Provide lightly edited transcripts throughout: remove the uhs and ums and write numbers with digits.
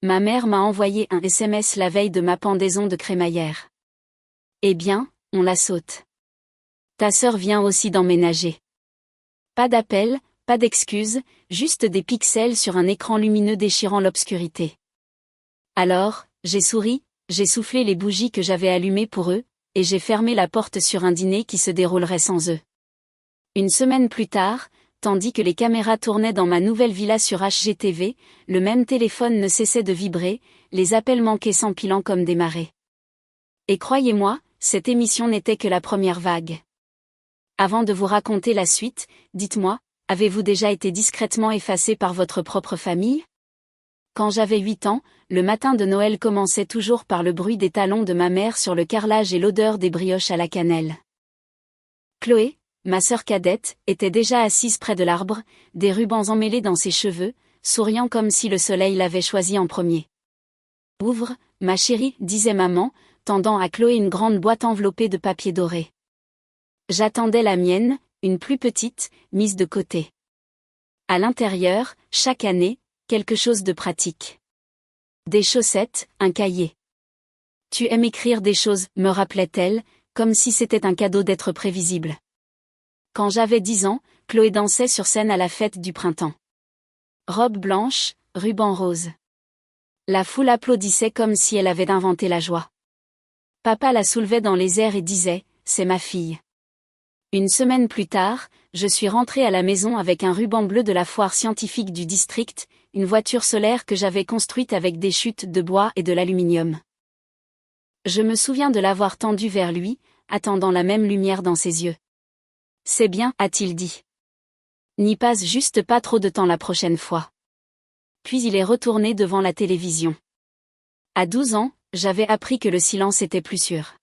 Ma mère m'a envoyé un SMS la veille de ma pendaison de crémaillère. Eh bien, on la saute. Ta sœur vient aussi d'emménager. Pas d'appel, pas d'excuses, juste des pixels sur un écran lumineux déchirant l'obscurité. Alors, j'ai souri, j'ai soufflé les bougies que j'avais allumées pour eux, et j'ai fermé la porte sur un dîner qui se déroulerait sans eux. Une semaine plus tard, tandis que les caméras tournaient dans ma nouvelle villa sur HGTV, le même téléphone ne cessait de vibrer, les appels manquaient s'empilant comme des marées. Et croyez-moi, cette émission n'était que la première vague. Avant de vous raconter la suite, dites-moi, avez-vous déjà été discrètement effacé par votre propre famille ? Quand j'avais 8 ans, le matin de Noël commençait toujours par le bruit des talons de ma mère sur le carrelage et l'odeur des brioches à la cannelle. Chloé, ma sœur cadette, était déjà assise près de l'arbre, des rubans emmêlés dans ses cheveux, souriant comme si le soleil l'avait choisie en premier. « Ouvre, ma chérie, disait maman, tendant à Chloé une grande boîte enveloppée de papier doré. J'attendais la mienne, une plus petite, mise de côté. À l'intérieur, chaque année, quelque chose de pratique. Des chaussettes, un cahier. Tu aimes écrire des choses, me rappelait-elle, comme si c'était un cadeau d'être prévisible. Quand j'avais 10 ans, Chloé dansait sur scène à la fête du printemps. Robe blanche, ruban rose. La foule applaudissait comme si elle avait inventé la joie. Papa la soulevait dans les airs et disait « C'est ma fille ». Une semaine plus tard, je suis rentrée à la maison avec un ruban bleu de la foire scientifique du district, une voiture solaire que j'avais construite avec des chutes de bois et de l'aluminium. Je me souviens de l'avoir tendue vers lui, attendant la même lumière dans ses yeux. « C'est bien, a-t-il dit. N'y passe juste pas trop de temps la prochaine fois. » Puis il est retourné devant la télévision. À 12 ans, j'avais appris que le silence était plus sûr.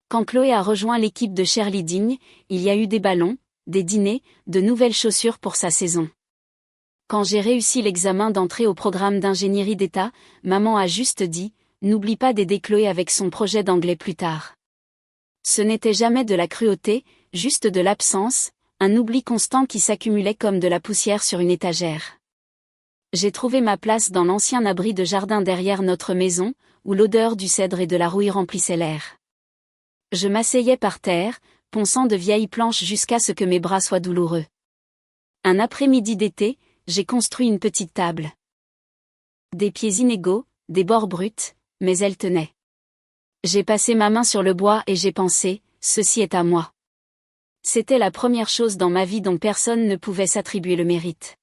Quand Chloé a rejoint l'équipe de Shirley Digne, il y a eu des ballons, des dîners, de nouvelles chaussures pour sa saison. Quand j'ai réussi l'examen d'entrée au programme d'ingénierie d'État, maman a juste dit « N'oublie pas d'aider Chloé avec son projet d'anglais plus tard. » Ce n'était jamais de la cruauté, juste de l'absence, un oubli constant qui s'accumulait comme de la poussière sur une étagère. J'ai trouvé ma place dans l'ancien abri de jardin derrière notre maison, où l'odeur du cèdre et de la rouille remplissait l'air. Je m'asseyais par terre, ponçant de vieilles planches jusqu'à ce que mes bras soient douloureux. Un après-midi d'été, j'ai construit une petite table. Des pieds inégaux, des bords bruts, mais elle tenait. J'ai passé ma main sur le bois et j'ai pensé, ceci est à moi. C'était la première chose dans ma vie dont personne ne pouvait s'attribuer le mérite.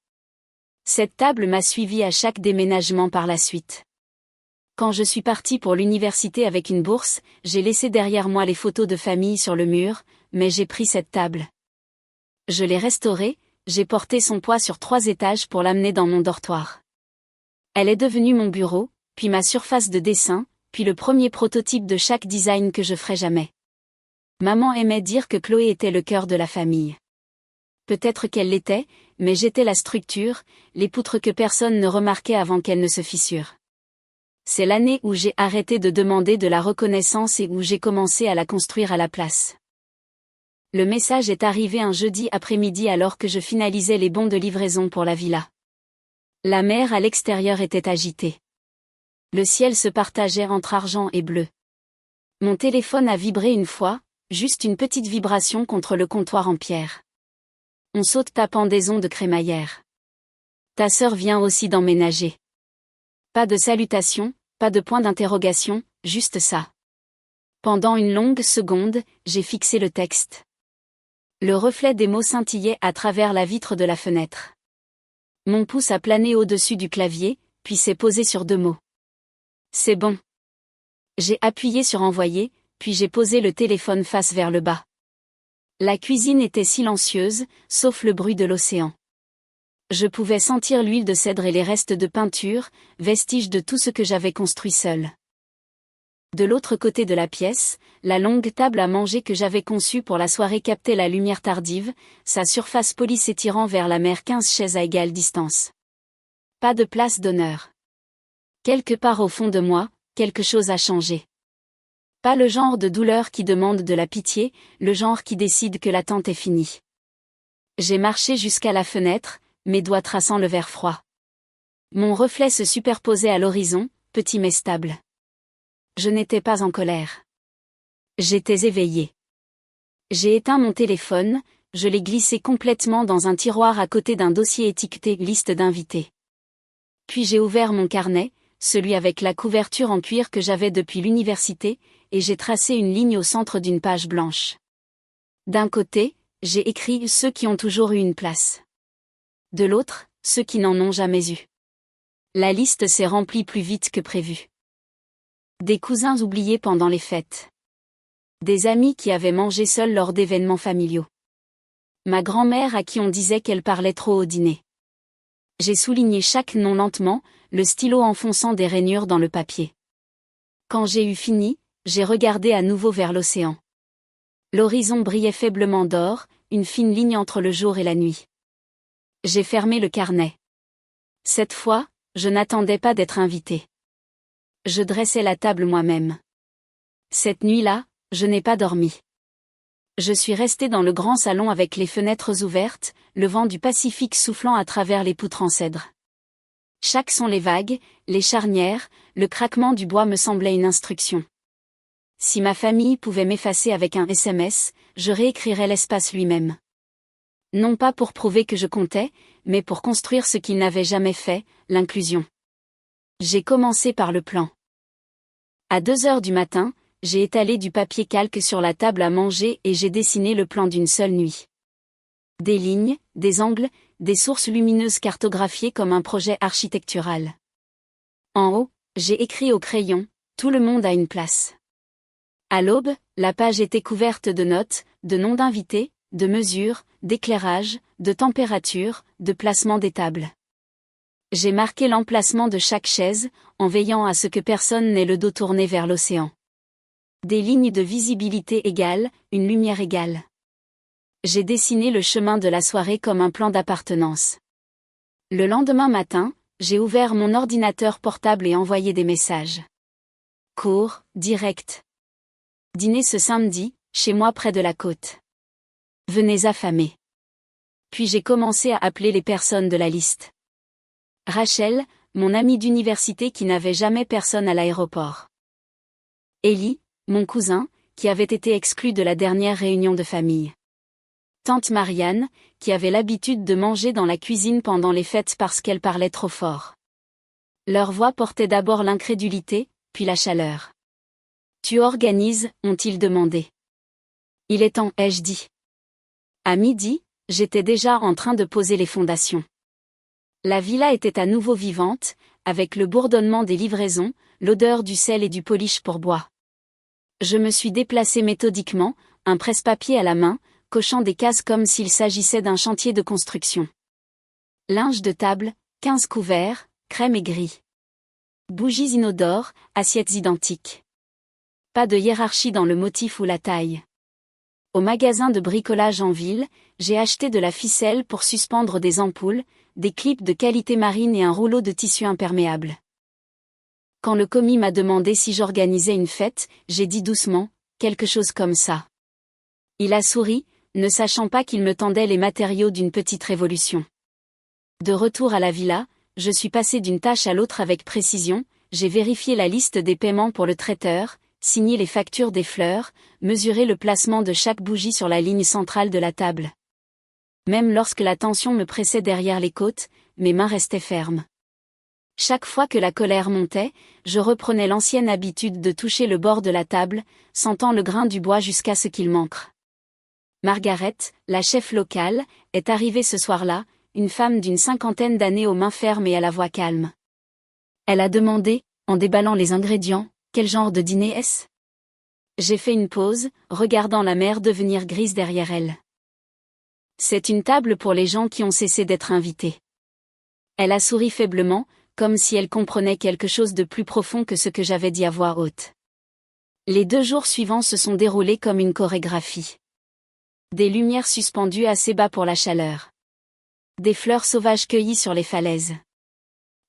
Cette table m'a suivi à chaque déménagement par la suite. Quand je suis partie pour l'université avec une bourse, j'ai laissé derrière moi les photos de famille sur le mur, mais j'ai pris cette table. Je l'ai restaurée, j'ai porté son poids sur 3 étages pour l'amener dans mon dortoir. Elle est devenue mon bureau, puis ma surface de dessin, puis le premier prototype de chaque design que je ferai jamais. Maman aimait dire que Chloé était le cœur de la famille. Peut-être qu'elle l'était, mais j'étais la structure, les poutres que personne ne remarquait avant qu'elles ne se fissurent. C'est l'année où j'ai arrêté de demander de la reconnaissance et où j'ai commencé à la construire à la place. Le message est arrivé un jeudi après-midi alors que je finalisais les bons de livraison pour la villa. La mer à l'extérieur était agitée. Le ciel se partageait entre argent et bleu. Mon téléphone a vibré une fois, juste une petite vibration contre le comptoir en pierre. On saute ta pendaison de crémaillère. Ta sœur vient aussi d'emménager. Pas de salutation, pas de point d'interrogation, juste ça. Pendant une longue seconde, j'ai fixé le texte. Le reflet des mots scintillait à travers la vitre de la fenêtre. Mon pouce a plané au-dessus du clavier, puis s'est posé sur 2 mots. C'est bon. J'ai appuyé sur envoyer, puis j'ai posé le téléphone face vers le bas. La cuisine était silencieuse, sauf le bruit de l'océan. Je pouvais sentir l'huile de cèdre et les restes de peinture, vestiges de tout ce que j'avais construit seul. De l'autre côté de la pièce, la longue table à manger que j'avais conçue pour la soirée captait la lumière tardive, sa surface polie s'étirant vers la mer 15 chaises à égale distance. Pas de place d'honneur. Quelque part au fond de moi, quelque chose a changé. Pas le genre de douleur qui demande de la pitié, le genre qui décide que l'attente est finie. J'ai marché jusqu'à la fenêtre, mes doigts traçant le verre froid. Mon reflet se superposait à l'horizon, petit mais stable. Je n'étais pas en colère. J'étais éveillée. J'ai éteint mon téléphone, je l'ai glissé complètement dans un tiroir à côté d'un dossier étiqueté « Liste d'invités ». Puis j'ai ouvert mon carnet, celui avec la couverture en cuir que j'avais depuis l'université, et j'ai tracé une ligne au centre d'une page blanche. D'un côté, j'ai écrit « Ceux qui ont toujours eu une place ». De l'autre, ceux qui n'en ont jamais eu. La liste s'est remplie plus vite que prévu. Des cousins oubliés pendant les fêtes. Des amis qui avaient mangé seuls lors d'événements familiaux. Ma grand-mère à qui on disait qu'elle parlait trop au dîner. J'ai souligné chaque nom lentement, le stylo enfonçant des rainures dans le papier. Quand j'ai eu fini, j'ai regardé à nouveau vers l'océan. L'horizon brillait faiblement d'or, une fine ligne entre le jour et la nuit. J'ai fermé le carnet. Cette fois, je n'attendais pas d'être invitée. Je dressais la table moi-même. Cette nuit-là, je n'ai pas dormi. Je suis restée dans le grand salon avec les fenêtres ouvertes, le vent du Pacifique soufflant à travers les poutres en cèdre. Chaque son, les vagues, les charnières, le craquement du bois me semblait une instruction. Si ma famille pouvait m'effacer avec un SMS, je réécrirais l'espace lui-même. Non pas pour prouver que je comptais, mais pour construire ce qu'ils n'avaient jamais fait, l'inclusion. J'ai commencé par le plan. À 2 heures du matin, j'ai étalé du papier calque sur la table à manger et j'ai dessiné le plan d'une seule nuit. Des lignes, des angles, des sources lumineuses cartographiées comme un projet architectural. En haut, j'ai écrit au crayon, « Tout le monde a une place ». À l'aube, la page était couverte de notes, de noms d'invités, de mesures, d'éclairage, de température, de placement des tables. J'ai marqué l'emplacement de chaque chaise, en veillant à ce que personne n'ait le dos tourné vers l'océan. Des lignes de visibilité égales, une lumière égale. J'ai dessiné le chemin de la soirée comme un plan d'appartenance. Le lendemain matin, j'ai ouvert mon ordinateur portable et envoyé des messages. Court, direct. Dîner ce samedi, chez moi près de la côte. Venez affamés. Puis j'ai commencé à appeler les personnes de la liste. Rachel, mon amie d'université qui n'avait jamais personne à l'aéroport. Ellie, mon cousin, qui avait été exclu de la dernière réunion de famille. Tante Marianne, qui avait l'habitude de manger dans la cuisine pendant les fêtes parce qu'elle parlait trop fort. Leur voix portait d'abord l'incrédulité, puis la chaleur. « Tu organises ?» ont-ils demandé. « Il est temps » ai-je dit. À midi, j'étais déjà en train de poser les fondations. La villa était à nouveau vivante, avec le bourdonnement des livraisons, l'odeur du sel et du polish pour bois. Je me suis déplacée méthodiquement, un presse-papier à la main, cochant des cases comme s'il s'agissait d'un chantier de construction. Linge de table, 15 couverts, crème et gris. Bougies inodores, assiettes identiques. Pas de hiérarchie dans le motif ou la taille. Au magasin de bricolage en ville, j'ai acheté de la ficelle pour suspendre des ampoules, des clips de qualité marine et un rouleau de tissu imperméable. Quand le commis m'a demandé si j'organisais une fête, j'ai dit doucement, quelque chose comme ça. Il a souri, ne sachant pas qu'il me tendait les matériaux d'une petite révolution. De retour à la villa, je suis passé d'une tâche à l'autre avec précision, j'ai vérifié la liste des paiements pour le traiteur, signé les factures des fleurs, mesuré le placement de chaque bougie sur la ligne centrale de la table. Même lorsque la tension me pressait derrière les côtes, mes mains restaient fermes. Chaque fois que la colère montait, je reprenais l'ancienne habitude de toucher le bord de la table, sentant le grain du bois jusqu'à ce qu'il m'ancre. Margaret, la chef locale, est arrivée ce soir-là, une femme d'une 50aine d'années aux mains fermes et à la voix calme. Elle a demandé, en déballant les ingrédients, quel genre de dîner est-ce ? J'ai fait une pause, regardant la mer devenir grise derrière elle. C'est une table pour les gens qui ont cessé d'être invités. Elle a souri faiblement, comme si elle comprenait quelque chose de plus profond que ce que j'avais dit à voix haute. Les 2 jours suivants se sont déroulés comme une chorégraphie. Des lumières suspendues assez bas pour la chaleur. Des fleurs sauvages cueillies sur les falaises.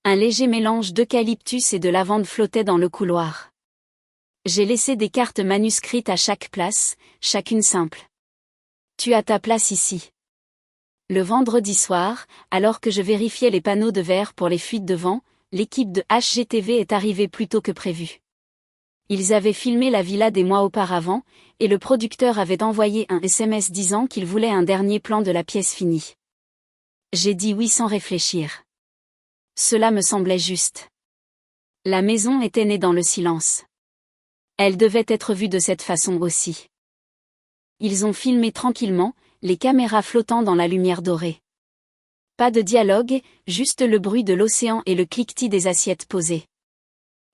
Un léger mélange d'eucalyptus et de lavande flottait dans le couloir. J'ai laissé des cartes manuscrites à chaque place, chacune simple. Tu as ta place ici. Le vendredi soir, alors que je vérifiais les panneaux de verre pour les fuites de vent, l'équipe de HGTV est arrivée plus tôt que prévu. Ils avaient filmé la villa des mois auparavant, et le producteur avait envoyé un SMS disant qu'il voulait un dernier plan de la pièce finie. J'ai dit oui sans réfléchir. Cela me semblait juste. La maison était née dans le silence. Elle devait être vue de cette façon aussi. Ils ont filmé tranquillement, les caméras flottant dans la lumière dorée. Pas de dialogue, juste le bruit de l'océan et le cliquetis des assiettes posées.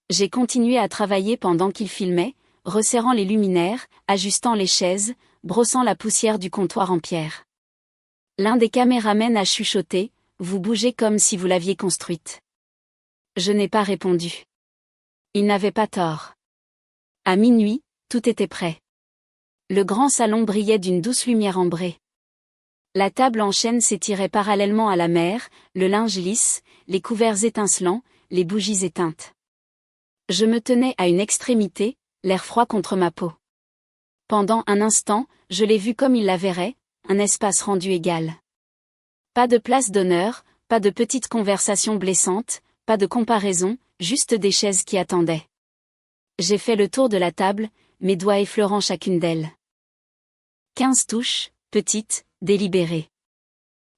J'ai continué à travailler pendant qu'ils filmaient, resserrant les luminaires, ajustant les chaises, brossant la poussière du comptoir en pierre. L'un des caméramens a chuchoté, « Vous bougez comme si vous l'aviez construite. » Je n'ai pas répondu. Il n'avait pas tort. À minuit, tout était prêt. Le grand salon brillait d'une douce lumière ambrée. La table en chêne s'étirait parallèlement à la mer, le linge lisse, les couverts étincelants, les bougies éteintes. Je me tenais à une extrémité, l'air froid contre ma peau. Pendant un instant, je l'ai vu comme il la verrait, un espace rendu égal. Pas de place d'honneur, pas de petites conversations blessantes, pas de comparaison, juste des chaises qui attendaient. J'ai fait le tour de la table, mes doigts effleurant chacune d'elles. 15 touches, petites, délibérées.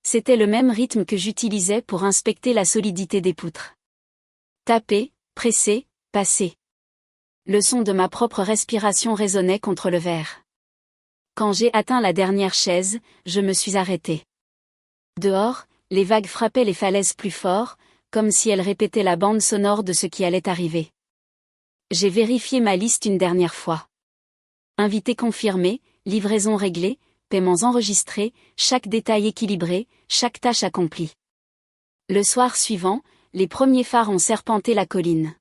C'était le même rythme que j'utilisais pour inspecter la solidité des poutres. Taper, presser, passer. Le son de ma propre respiration résonnait contre le verre. Quand j'ai atteint la dernière chaise, je me suis arrêtée. Dehors, les vagues frappaient les falaises plus fort, comme si elles répétaient la bande sonore de ce qui allait arriver. J'ai vérifié ma liste une dernière fois. Invité confirmé, livraison réglée, paiements enregistrés, chaque détail équilibré, chaque tâche accomplie. Le soir suivant, les premiers phares ont serpenté la colline.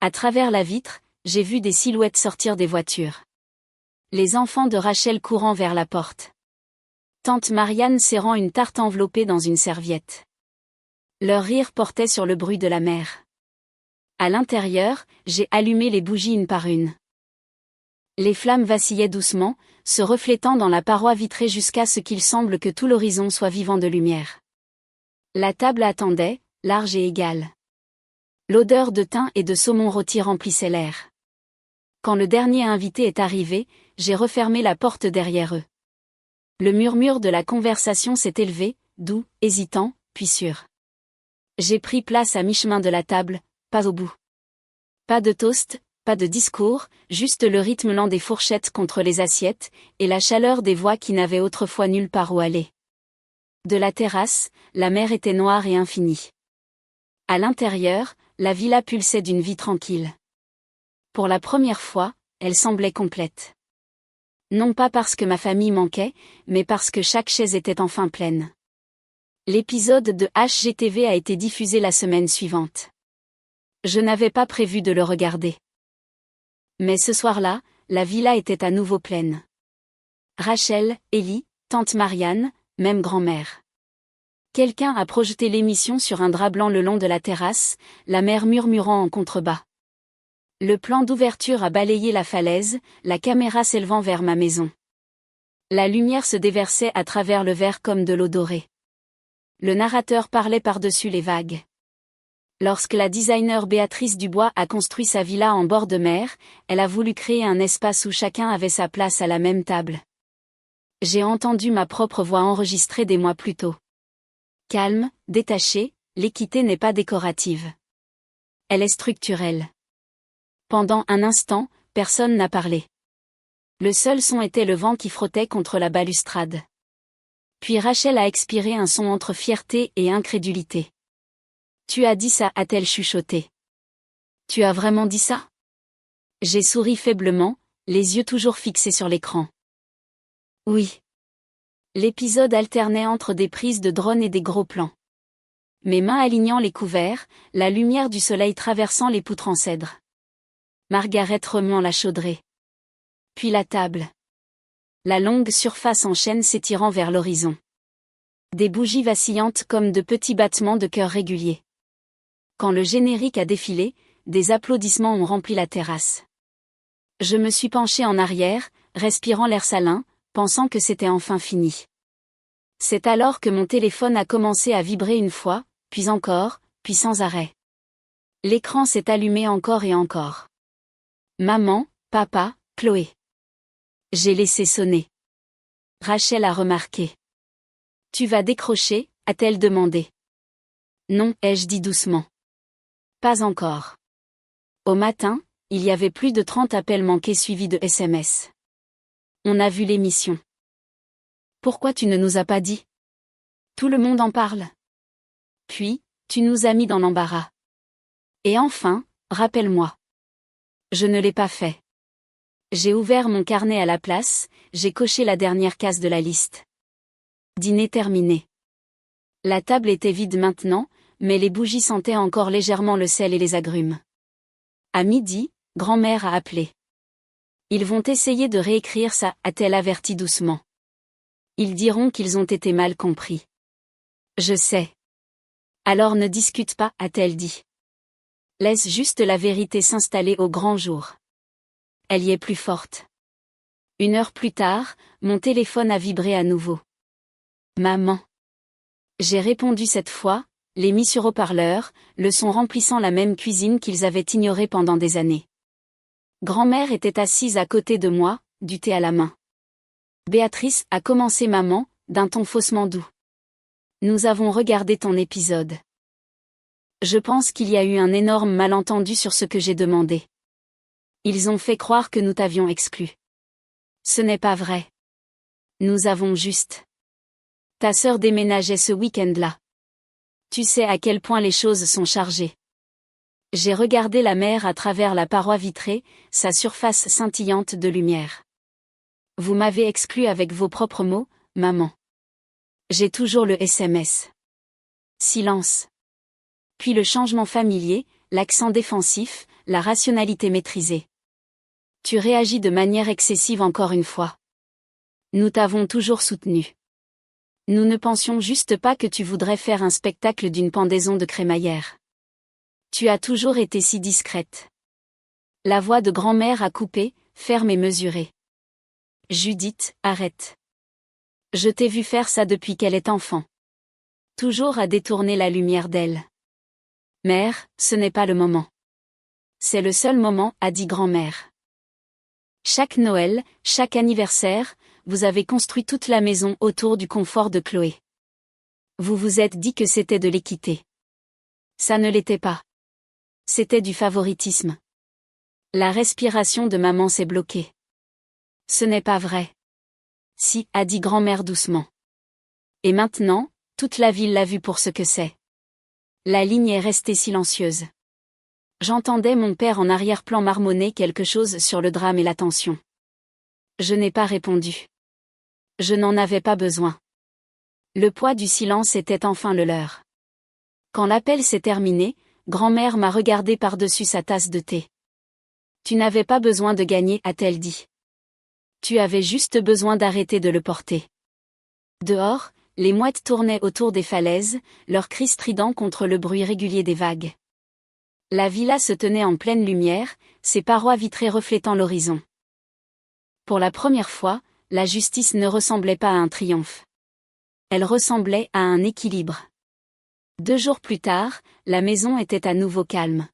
À travers la vitre, j'ai vu des silhouettes sortir des voitures. Les enfants de Rachel courant vers la porte. Tante Marianne serrant une tarte enveloppée dans une serviette. Leur rire portait sur le bruit de la mer. À l'intérieur, j'ai allumé les bougies une par une. Les flammes vacillaient doucement, se reflétant dans la paroi vitrée jusqu'à ce qu'il semble que tout l'horizon soit vivant de lumière. La table attendait, large et égale. L'odeur de thym et de saumon rôti remplissait l'air. Quand le dernier invité est arrivé, j'ai refermé la porte derrière eux. Le murmure de la conversation s'est élevé, doux, hésitant, puis sûr. J'ai pris place à mi-chemin de la table, pas au bout. Pas de toast, pas de discours, juste le rythme lent des fourchettes contre les assiettes, et la chaleur des voix qui n'avaient autrefois nulle part où aller. De la terrasse, la mer était noire et infinie. À l'intérieur, la villa pulsait d'une vie tranquille. Pour la première fois, elle semblait complète. Non pas parce que ma famille manquait, mais parce que chaque chaise était enfin pleine. L'épisode de HGTV a été diffusé la semaine suivante. Je n'avais pas prévu de le regarder. Mais ce soir-là, la villa était à nouveau pleine. Rachel, Ellie, tante Marianne, même grand-mère. Quelqu'un a projeté l'émission sur un drap blanc le long de la terrasse, la mer murmurant en contrebas. Le plan d'ouverture a balayé la falaise, la caméra s'élevant vers ma maison. La lumière se déversait à travers le verre comme de l'eau dorée. Le narrateur parlait par-dessus les vagues. Lorsque la designer Béatrice Dubois a construit sa villa en bord de mer, elle a voulu créer un espace où chacun avait sa place à la même table. J'ai entendu ma propre voix enregistrée des mois plus tôt. Calme, détachée, l'équité n'est pas décorative. Elle est structurelle. Pendant un instant, personne n'a parlé. Le seul son était le vent qui frottait contre la balustrade. Puis Rachel a expiré un son entre fierté et incrédulité. « Tu as dit ça » a-t-elle chuchoté. « Tu as vraiment dit ça ?» J'ai souri faiblement, les yeux toujours fixés sur l'écran. « Oui. » L'épisode alternait entre des prises de drone et des gros plans. Mes mains alignant les couverts, la lumière du soleil traversant les poutres en cèdre. Margaret remuant la chaudrée. Puis la table. La longue surface en chêne s'étirant vers l'horizon. Des bougies vacillantes comme de petits battements de cœur réguliers. Quand le générique a défilé, des applaudissements ont rempli la terrasse. Je me suis penchée en arrière, respirant l'air salin, pensant que c'était enfin fini. C'est alors que mon téléphone a commencé à vibrer une fois, puis encore, puis sans arrêt. L'écran s'est allumé encore et encore. Maman, papa, Chloé. J'ai laissé sonner. Rachel a remarqué. Tu vas décrocher, a-t-elle demandé. Non, ai-je dit doucement. Pas encore. Au matin, il y avait plus de 30 appels manqués suivis de SMS. On a vu l'émission. Pourquoi tu ne nous as pas dit? Tout le monde en parle. Puis, tu nous as mis dans l'embarras. Et enfin, rappelle-moi. Je ne l'ai pas fait. J'ai ouvert mon carnet à la place, j'ai coché la dernière case de la liste. Dîner terminé. La table était vide maintenant, mais les bougies sentaient encore légèrement le sel et les agrumes. À midi, grand-mère a appelé. Ils vont essayer de réécrire ça, a-t-elle averti doucement. Ils diront qu'ils ont été mal compris. Je sais. Alors ne discute pas, a-t-elle dit. Laisse juste la vérité s'installer au grand jour. Elle y est plus forte. 1 heure plus tard, mon téléphone a vibré à nouveau. Maman. J'ai répondu cette fois, l'ai mis sur haut-parleur, le son remplissant la même cuisine qu'ils avaient ignorée pendant des années. Grand-mère était assise à côté de moi, du thé à la main. Béatrice, a commencé maman, d'un ton faussement doux. Nous avons regardé ton épisode. Je pense qu'il y a eu un énorme malentendu sur ce que j'ai demandé. Ils ont fait croire que nous t'avions exclu. Ce n'est pas vrai. Nous avons juste. Ta sœur déménageait ce week-end-là. Tu sais à quel point les choses sont chargées. J'ai regardé la mer à travers la paroi vitrée, sa surface scintillante de lumière. Vous m'avez exclu avec vos propres mots, maman. J'ai toujours le SMS. Silence. Puis le changement familier, l'accent défensif, la rationalité maîtrisée. Tu réagis de manière excessive encore une fois. Nous t'avons toujours soutenu. Nous ne pensions juste pas que tu voudrais faire un spectacle d'une pendaison de crémaillère. Tu as toujours été si discrète. La voix de grand-mère a coupé, ferme et mesurée. Judith, arrête. Je t'ai vu faire ça depuis qu'elle est enfant. Toujours à détourner la lumière d'elle. Mère, ce n'est pas le moment. C'est le seul moment, a dit grand-mère. Chaque Noël, chaque anniversaire, vous avez construit toute la maison autour du confort de Chloé. Vous vous êtes dit que c'était de l'équité. Ça ne l'était pas. C'était du favoritisme. La respiration de maman s'est bloquée. Ce n'est pas vrai. Si, a dit grand-mère doucement. Et maintenant, toute la ville l'a vu pour ce que c'est. La ligne est restée silencieuse. J'entendais mon père en arrière-plan marmonner quelque chose sur le drame et la tension. Je n'ai pas répondu. Je n'en avais pas besoin. Le poids du silence était enfin le leur. Quand l'appel s'est terminé, grand-mère m'a regardé par-dessus sa tasse de thé. Tu n'avais pas besoin de gagner, a-t-elle dit. Tu avais juste besoin d'arrêter de le porter. Dehors, les mouettes tournaient autour des falaises, leurs cris stridents contre le bruit régulier des vagues. La villa se tenait en pleine lumière, ses parois vitrées reflétant l'horizon. Pour la première fois, la justice ne ressemblait pas à un triomphe. Elle ressemblait à un équilibre. 2 jours plus tard, la maison était à nouveau calme.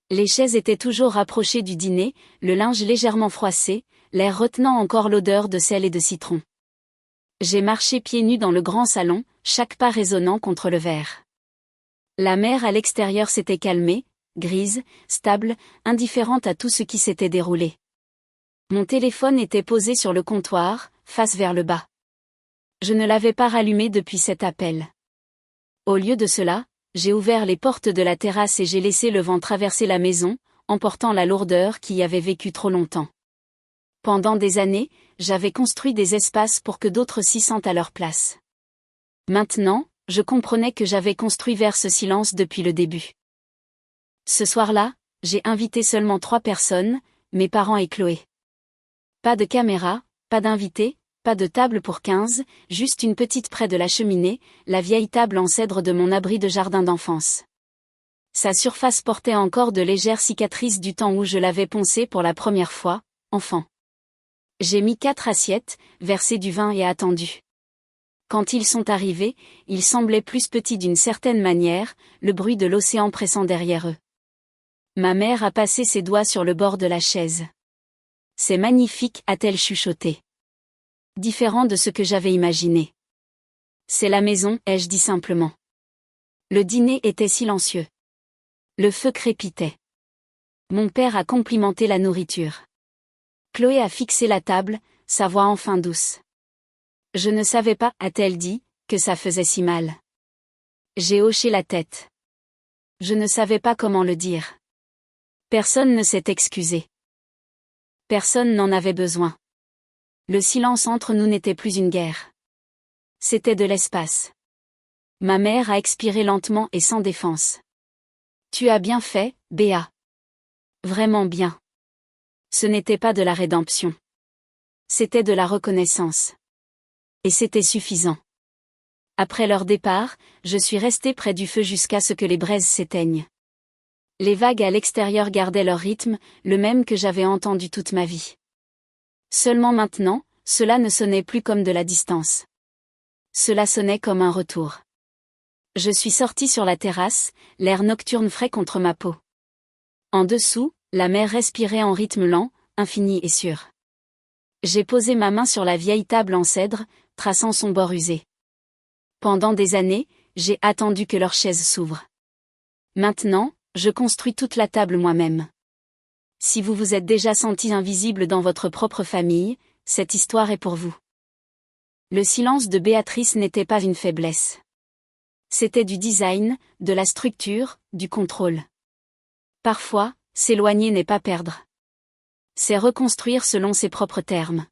Les chaises étaient toujours rapprochées du dîner, le linge légèrement froissé, l'air retenant encore l'odeur de sel et de citron. J'ai marché pieds nus dans le grand salon, chaque pas résonnant contre le verre. La mer à l'extérieur s'était calmée, grise, stable, indifférente à tout ce qui s'était déroulé. Mon téléphone était posé sur le comptoir, face vers le bas. Je ne l'avais pas rallumé depuis cet appel. Au lieu de cela, j'ai ouvert les portes de la terrasse et j'ai laissé le vent traverser la maison, emportant la lourdeur qui y avait vécu trop longtemps. Pendant des années, j'avais construit des espaces pour que d'autres s'y sentent à leur place. Maintenant, je comprenais que j'avais construit vers ce silence depuis le début. Ce soir-là, j'ai invité seulement 3 personnes, mes parents et Chloé. Pas de caméra, pas d'invités, pas de table pour 15, juste une petite près de la cheminée, la vieille table en cèdre de mon abri de jardin d'enfance. Sa surface portait encore de légères cicatrices du temps où je l'avais poncée pour la première fois, enfant. J'ai mis 4 assiettes, versé du vin et attendu. Quand ils sont arrivés, ils semblaient plus petits d'une certaine manière, le bruit de l'océan pressant derrière eux. Ma mère a passé ses doigts sur le bord de la chaise. C'est magnifique, a-t-elle chuchoté. Différent de ce que j'avais imaginé. C'est la maison, ai-je dit simplement. Le dîner était silencieux. Le feu crépitait. Mon père a complimenté la nourriture. Chloé a fixé la table, sa voix enfin douce. Je ne savais pas, a-t-elle dit, que ça faisait si mal. J'ai hoché la tête. Je ne savais pas comment le dire. Personne ne s'est excusé. Personne n'en avait besoin. Le silence entre nous n'était plus une guerre. C'était de l'espace. Ma mère a expiré lentement et sans défense. Tu as bien fait, Béa. Vraiment bien. Ce n'était pas de la rédemption. C'était de la reconnaissance. Et c'était suffisant. Après leur départ, je suis restée près du feu jusqu'à ce que les braises s'éteignent. Les vagues à l'extérieur gardaient leur rythme, le même que j'avais entendu toute ma vie. Seulement maintenant, cela ne sonnait plus comme de la distance. Cela sonnait comme un retour. Je suis sortie sur la terrasse, l'air nocturne frais contre ma peau. En dessous, la mer respirait en rythme lent, infini et sûr. J'ai posé ma main sur la vieille table en cèdre, traçant son bord usé. Pendant des années, j'ai attendu que leur chaise s'ouvre. Maintenant, je construis toute la table moi-même. Si vous vous êtes déjà senti invisible dans votre propre famille, cette histoire est pour vous. Le silence de Béatrice n'était pas une faiblesse. C'était du design, de la structure, du contrôle. Parfois, s'éloigner n'est pas perdre. C'est reconstruire selon ses propres termes.